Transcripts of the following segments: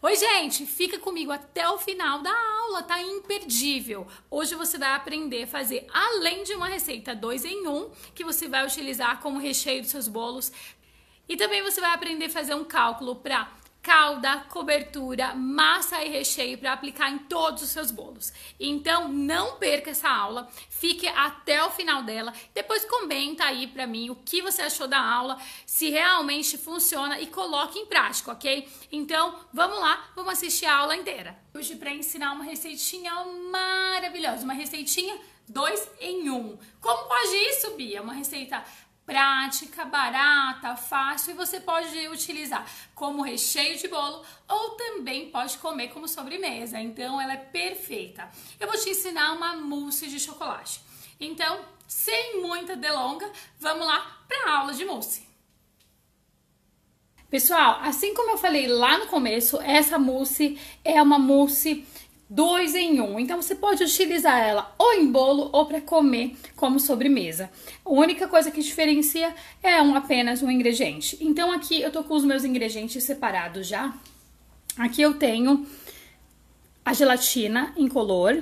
Oi, gente, fica comigo até o final da aula, tá imperdível. Hoje você vai aprender a fazer, além de uma receita 2 em 1, que você vai utilizar como recheio dos seus bolos, e também você vai aprender a fazer um cálculo para calda, cobertura, massa e recheio para aplicar em todos os seus bolos. Então, não perca essa aula, fique até o final dela. Depois comenta aí para mim o que você achou da aula, se realmente funciona e coloque em prática, ok? Então, vamos lá, vamos assistir a aula inteira. Hoje para ensinar uma receitinha maravilhosa, uma receitinha 2 em 1. Como pode isso, Bia? Uma receita prática, barata, fácil, e você pode utilizar como recheio de bolo ou também pode comer como sobremesa. Então ela é perfeita. Eu vou te ensinar uma mousse de chocolate. Então, sem muita delonga, vamos lá para a aula de mousse. Pessoal, assim como eu falei lá no começo, essa mousse é uma mousse 2 em 1, então você pode utilizar ela ou em bolo ou para comer como sobremesa. A única coisa que diferencia é apenas um ingrediente. Então aqui eu tô com os meus ingredientes separados já. Aqui eu tenho a gelatina incolor.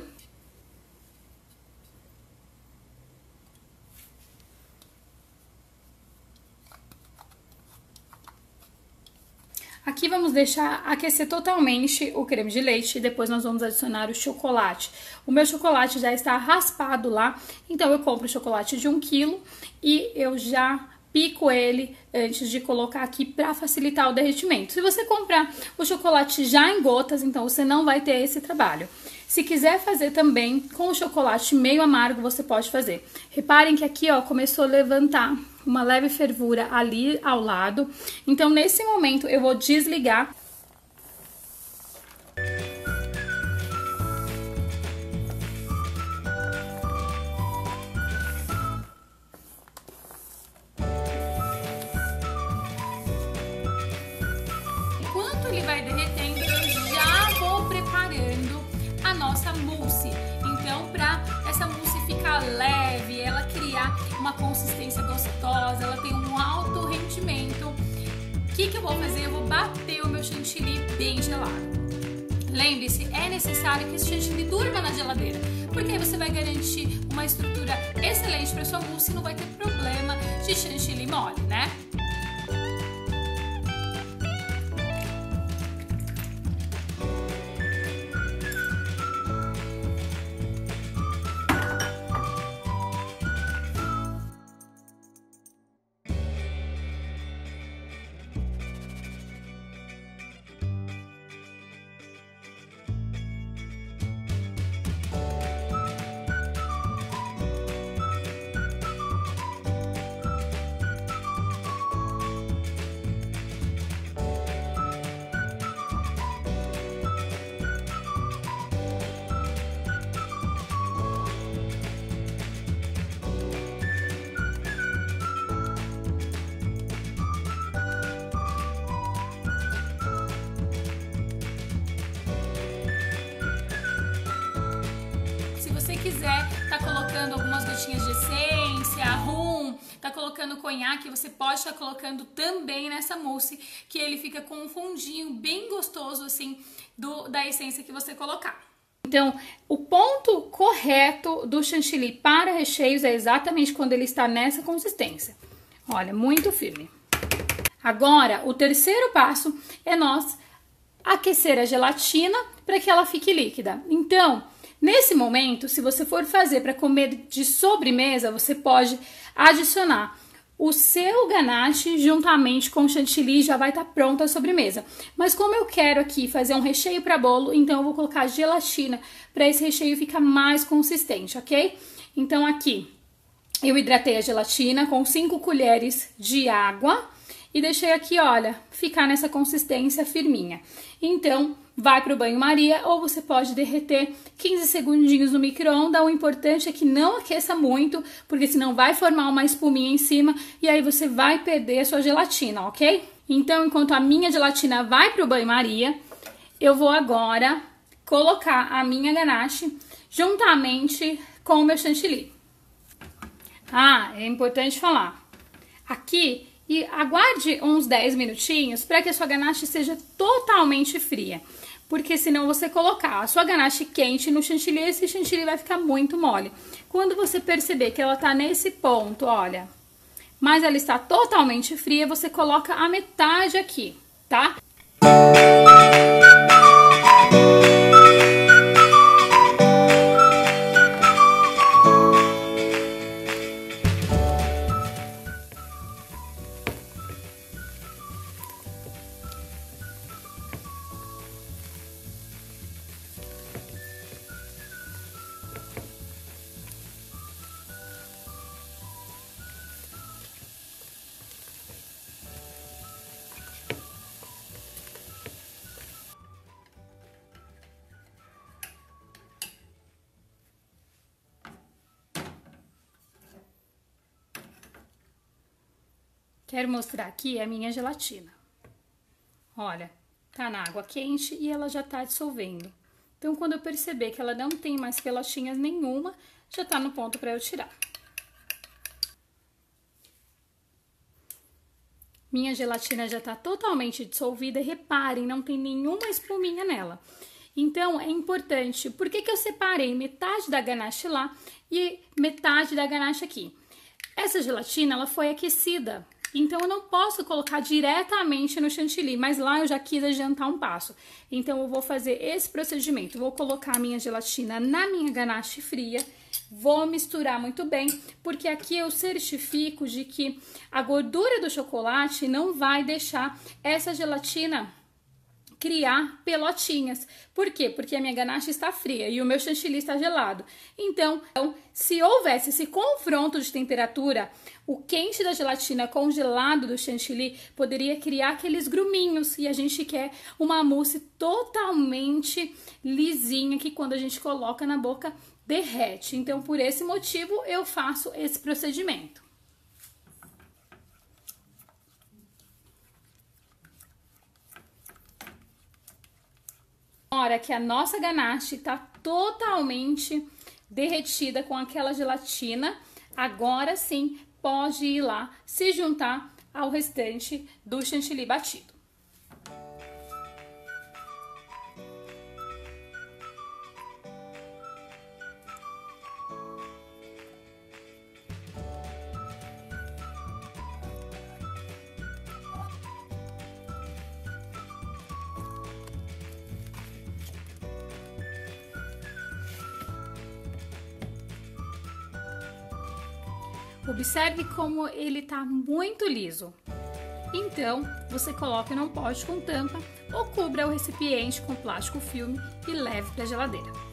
Aqui vamos deixar aquecer totalmente o creme de leite e depois nós vamos adicionar o chocolate. O meu chocolate já está raspado lá, então eu compro o chocolate de 1 kg e eu já pico ele antes de colocar aqui para facilitar o derretimento. Se você comprar o chocolate já em gotas, então você não vai ter esse trabalho. Se quiser fazer também com o chocolate meio amargo, você pode fazer. Reparem que aqui, ó, começou a levantar uma leve fervura ali ao lado. Então, nesse momento, eu vou desligar. Enquanto ele vai derretendo, eu já vou preparando a nossa mousse. Então, para essa mousse ficar leve, ela criar uma consistência gostosa, ela tem um alto rendimento. O que eu vou fazer? Eu vou bater o meu chantilly bem gelado. Lembre-se, é necessário que esse chantilly durma na geladeira, porque aí você vai garantir uma estrutura excelente para sua mousse e não vai ter problema de chantilly mole, né? Se você quiser tá colocando algumas gotinhas de essência, rum, tá colocando conhaque, você pode estar colocando também nessa mousse, que ele fica com um fundinho bem gostoso assim da essência que você colocar. Então, o ponto correto do chantilly para recheios é exatamente quando ele está nessa consistência. Olha, muito firme. Agora, o terceiro passo é nós aquecer a gelatina para que ela fique líquida. Então, nesse momento, se você for fazer para comer de sobremesa, você pode adicionar o seu ganache juntamente com o chantilly, já vai estar pronta a sobremesa. Mas como eu quero aqui fazer um recheio para bolo, então eu vou colocar gelatina para esse recheio ficar mais consistente, ok? Então aqui eu hidratei a gelatina com 5 colheres de água e deixei aqui, olha, ficar nessa consistência firminha. Então, vai para o banho-maria ou você pode derreter 15 segundinhos no micro-ondas. O importante é que não aqueça muito, porque senão vai formar uma espuminha em cima e aí você vai perder a sua gelatina, ok? Então, enquanto a minha gelatina vai para o banho-maria, eu vou agora colocar a minha ganache juntamente com o meu chantilly. Ah, é importante falar. Aqui E aguarde uns 10 minutinhos para que a sua ganache seja totalmente fria. Porque senão você colocar a sua ganache quente no chantilly, esse chantilly vai ficar muito mole. Quando você perceber que ela tá nesse ponto, olha, mas ela está totalmente fria, você coloca a metade aqui, tá? Quero mostrar aqui a minha gelatina. Olha, tá na água quente e ela já tá dissolvendo. Então, quando eu perceber que ela não tem mais pelotinhas nenhuma, já tá no ponto para eu tirar. Minha gelatina já tá totalmente dissolvida e reparem, não tem nenhuma espuminha nela. Então, é importante, por que eu separei metade da ganache lá e metade da ganache aqui? Essa gelatina, ela foi aquecida. Então, eu não posso colocar diretamente no chantilly, mas lá eu já quis adiantar um passo. Então, eu vou fazer esse procedimento. Vou colocar a minha gelatina na minha ganache fria, vou misturar muito bem, porque aqui eu certifico de que a gordura do chocolate não vai deixar essa gelatina criar pelotinhas. Por quê? Porque a minha ganache está fria e o meu chantilly está gelado. Então, se houvesse esse confronto de temperatura, o quente da gelatina com o gelado do chantilly poderia criar aqueles gruminhos. E a gente quer uma mousse totalmente lisinha que quando a gente coloca na boca derrete. Então, por esse motivo, eu faço esse procedimento. Na hora que a nossa ganache está totalmente derretida com aquela gelatina, agora sim pode ir lá se juntar ao restante do chantilly batido. Observe como ele tá muito liso. Então, você coloca num pote com tampa ou cubra o recipiente com plástico filme e leve para a geladeira.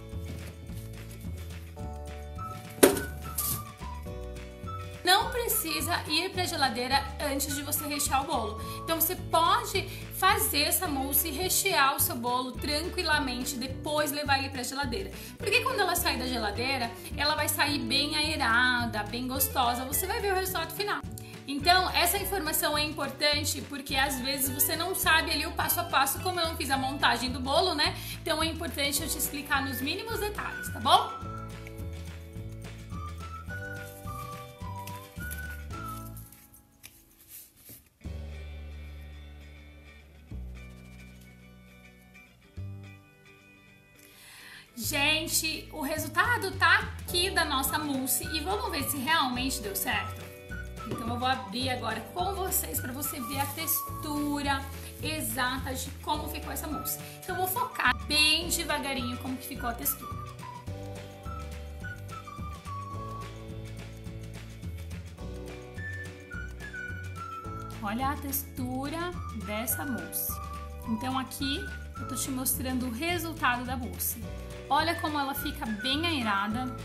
Não precisa ir para a geladeira antes de você rechear o bolo. Então, você pode fazer essa mousse e rechear o seu bolo tranquilamente, depois levar ele para a geladeira. Porque quando ela sair da geladeira, ela vai sair bem aerada, bem gostosa. Você vai ver o resultado final. Então, essa informação é importante porque às vezes você não sabe ali o passo a passo, como eu não fiz a montagem do bolo, né? Então, é importante eu te explicar nos mínimos detalhes, tá bom? Gente, o resultado tá aqui da nossa mousse e vamos ver se realmente deu certo? Então eu vou abrir agora com vocês para você ver a textura exata de como ficou essa mousse. Então eu vou focar bem devagarinho como que ficou a textura. Olha a textura dessa mousse. Então aqui eu tô te mostrando o resultado da mousse. Olha como ela fica bem aerada.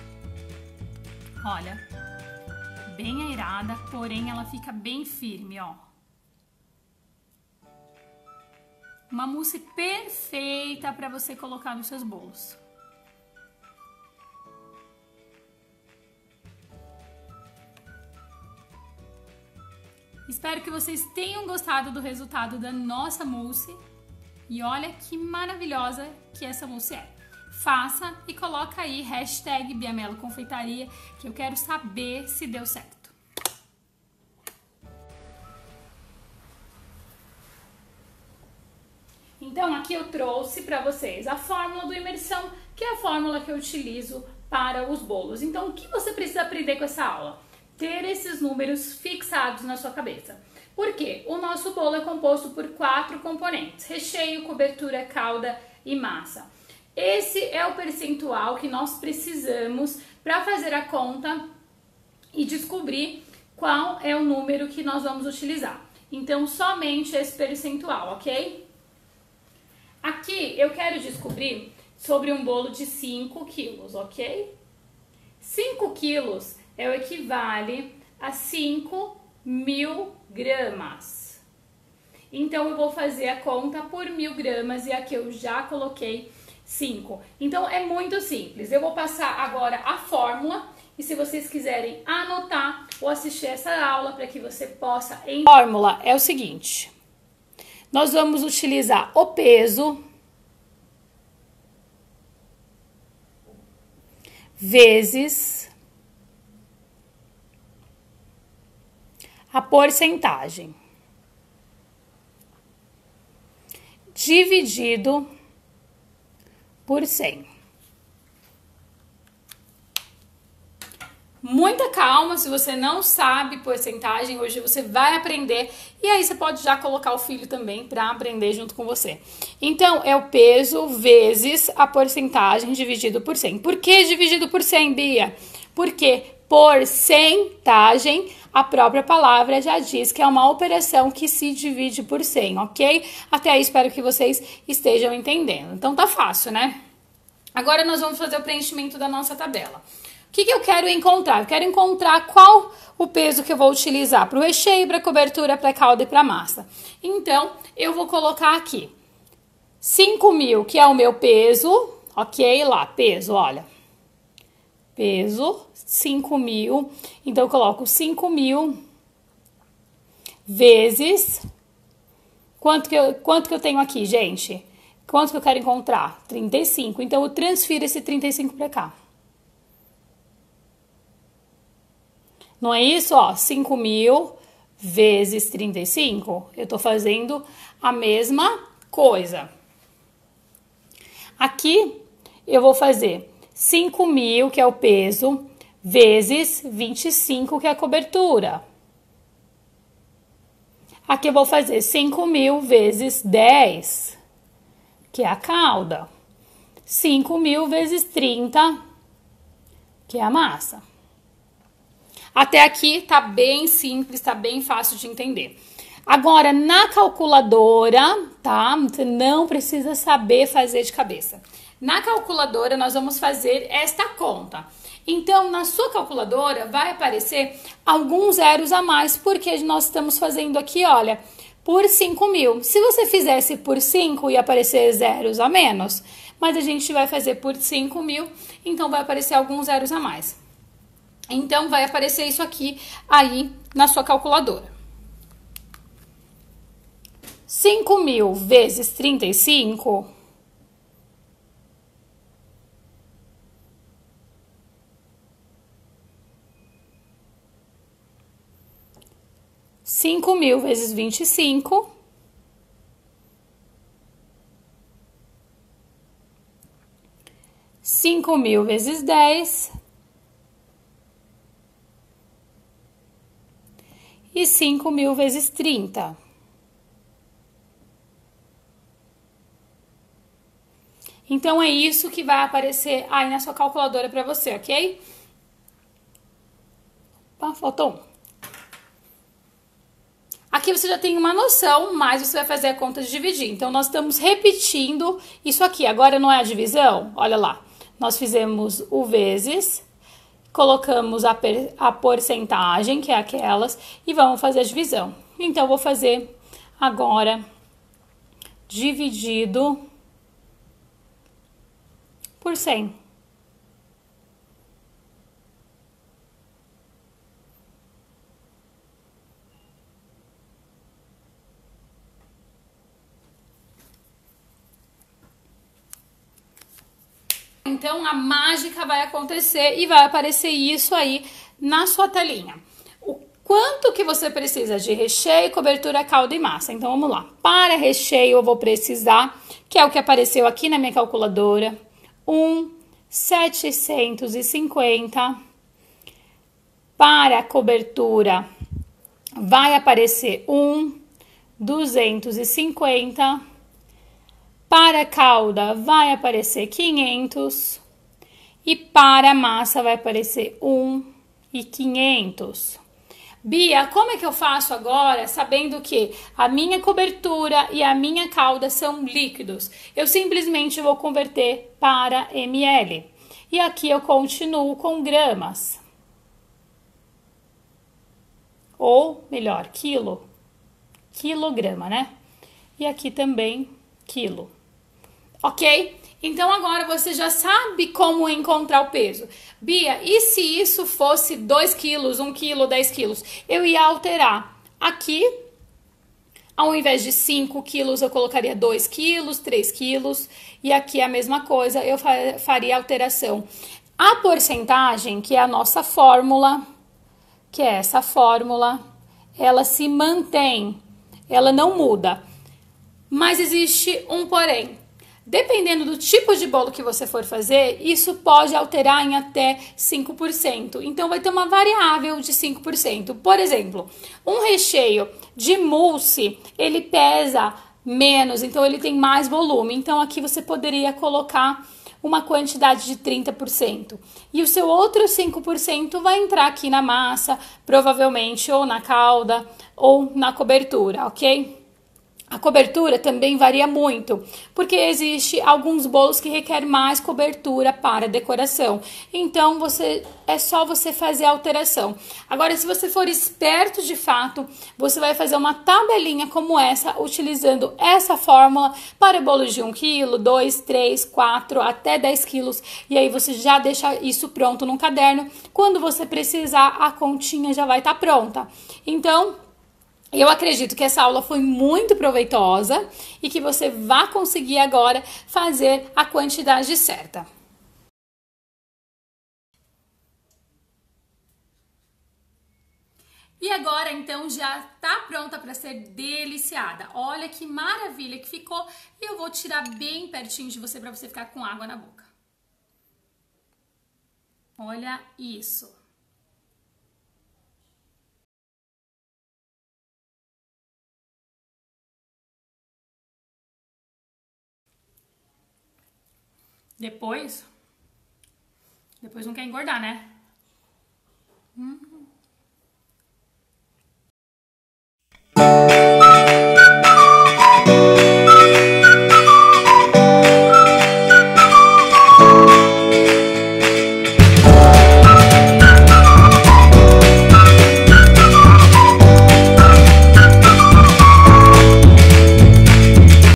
Olha, bem aerada, porém ela fica bem firme, ó. Uma mousse perfeita para você colocar nos seus bolos. Espero que vocês tenham gostado do resultado da nossa mousse. E olha que maravilhosa que essa mousse é. Faça e coloca aí #BiameloConfeitaria, que eu quero saber se deu certo. Então, aqui eu trouxe para vocês a fórmula do imersão, que é a fórmula que eu utilizo para os bolos. Então, o que você precisa aprender com essa aula? Ter esses números fixados na sua cabeça. Por quê? O nosso bolo é composto por 4 componentes: recheio, cobertura, calda e massa. Esse é o percentual que nós precisamos para fazer a conta e descobrir qual é o número que nós vamos utilizar. Então, somente esse percentual, ok? Aqui eu quero descobrir sobre um bolo de 5 quilos, ok? 5 quilos é o equivale a 5.000 gramas. Então, eu vou fazer a conta por 1.000 gramas e aqui eu já coloquei 5. Então, é muito simples. Eu vou passar agora a fórmula e se vocês quiserem anotar ou assistir essa aula para que você possa... A fórmula é o seguinte: nós vamos utilizar o peso vezes a porcentagem dividido por 100. Muita calma, se você não sabe porcentagem, hoje você vai aprender e aí você pode já colocar o filho também para aprender junto com você. Então, é o peso vezes a porcentagem dividido por 100. Por que dividido por 100, Bia? Porque porcentagem, a própria palavra já diz que é uma operação que se divide por 100, ok? Até aí espero que vocês estejam entendendo. Então tá fácil, né? Agora nós vamos fazer o preenchimento da nossa tabela. O que eu quero encontrar? Eu quero encontrar qual o peso que eu vou utilizar para o recheio, para a cobertura, para a calda e para a massa. Então, eu vou colocar aqui 5.000, que é o meu peso, ok? Lá, peso, olha. Peso, 5.000. Então, eu coloco 5.000 vezes... Quanto que eu tenho aqui, gente? Quanto que eu quero encontrar? 35. Então, eu transfiro esse 35 para cá. Não é isso? Ó, 5.000 vezes 35. Eu tô fazendo a mesma coisa. Aqui, eu vou fazer 5.000, que é o peso, vezes 25, que é a cobertura. Aqui eu vou fazer 5.000 vezes 10, que é a calda. 5.000 vezes 30, que é a massa. Até aqui tá bem simples, tá bem fácil de entender. Agora, na calculadora, tá? Você não precisa saber fazer de cabeça. Na calculadora, nós vamos fazer esta conta. Então, na sua calculadora, vai aparecer alguns zeros a mais, porque nós estamos fazendo aqui, olha, por 5.000. Se você fizesse por 5, ia aparecer zeros a menos, mas a gente vai fazer por 5.000, então vai aparecer alguns zeros a mais. Então, vai aparecer isso aqui aí na sua calculadora. 5.000 vezes 35... 5.000 vezes 25... 5.000 vezes 10... e 5.000 vezes 30. Então, é isso que vai aparecer aí na sua calculadora para você, ok? Opa, faltou um. Aqui você já tem uma noção, mas você vai fazer a conta de dividir. Então, nós estamos repetindo isso aqui. Agora, não é a divisão? Olha lá. Nós fizemos o vezes... Colocamos a porcentagem, que é aquelas, e vamos fazer a divisão. Então, eu vou fazer agora dividido por 100. Então, a mágica vai acontecer e vai aparecer isso aí na sua telinha. quanto que você precisa de recheio, cobertura, calda e massa. Então, vamos lá. Para recheio, eu vou precisar, que é o que apareceu aqui na minha calculadora, 750. Para a cobertura, vai aparecer 250. Para a calda, vai aparecer 500. E para a massa, vai aparecer 1.500. Bia, como é que eu faço agora, sabendo que a minha cobertura e a minha calda são líquidos? Eu simplesmente vou converter para ml. E aqui eu continuo com gramas. Ou, melhor, quilograma, né? E aqui também quilo. Ok? Então, agora você já sabe como encontrar o peso. Bia, e se isso fosse 2 quilos, 1 quilo, 10 quilos? Eu ia alterar. Aqui, ao invés de 5 quilos, eu colocaria 2 quilos, 3 quilos. E aqui a mesma coisa, eu faria alteração. A porcentagem, que é a nossa fórmula, que é essa fórmula, ela se mantém, ela não muda. Mas existe um porém. Dependendo do tipo de bolo que você for fazer, isso pode alterar em até 5%. Então, vai ter uma variável de 5%. Por exemplo, um recheio de mousse, ele pesa menos, então ele tem mais volume. Então, aqui você poderia colocar uma quantidade de 30%. E o seu outro 5% vai entrar aqui na massa, provavelmente ou na calda ou na cobertura, ok? A cobertura também varia muito, porque existe alguns bolos que requerem mais cobertura para decoração. Então, é só você fazer a alteração. Agora, se você for esperto de fato, você vai fazer uma tabelinha como essa, utilizando essa fórmula para bolos de 1 kg, 2, 3, 4, até 10 quilos. E aí você já deixa isso pronto no caderno. Quando você precisar, a continha já vai estar pronta. Então, eu acredito que essa aula foi muito proveitosa e que você vai conseguir agora fazer a quantidade certa. E agora, então, já tá pronta para ser deliciada. Olha que maravilha que ficou. E eu vou tirar bem pertinho de você para você ficar com água na boca. Olha isso. Depois não quer engordar, né?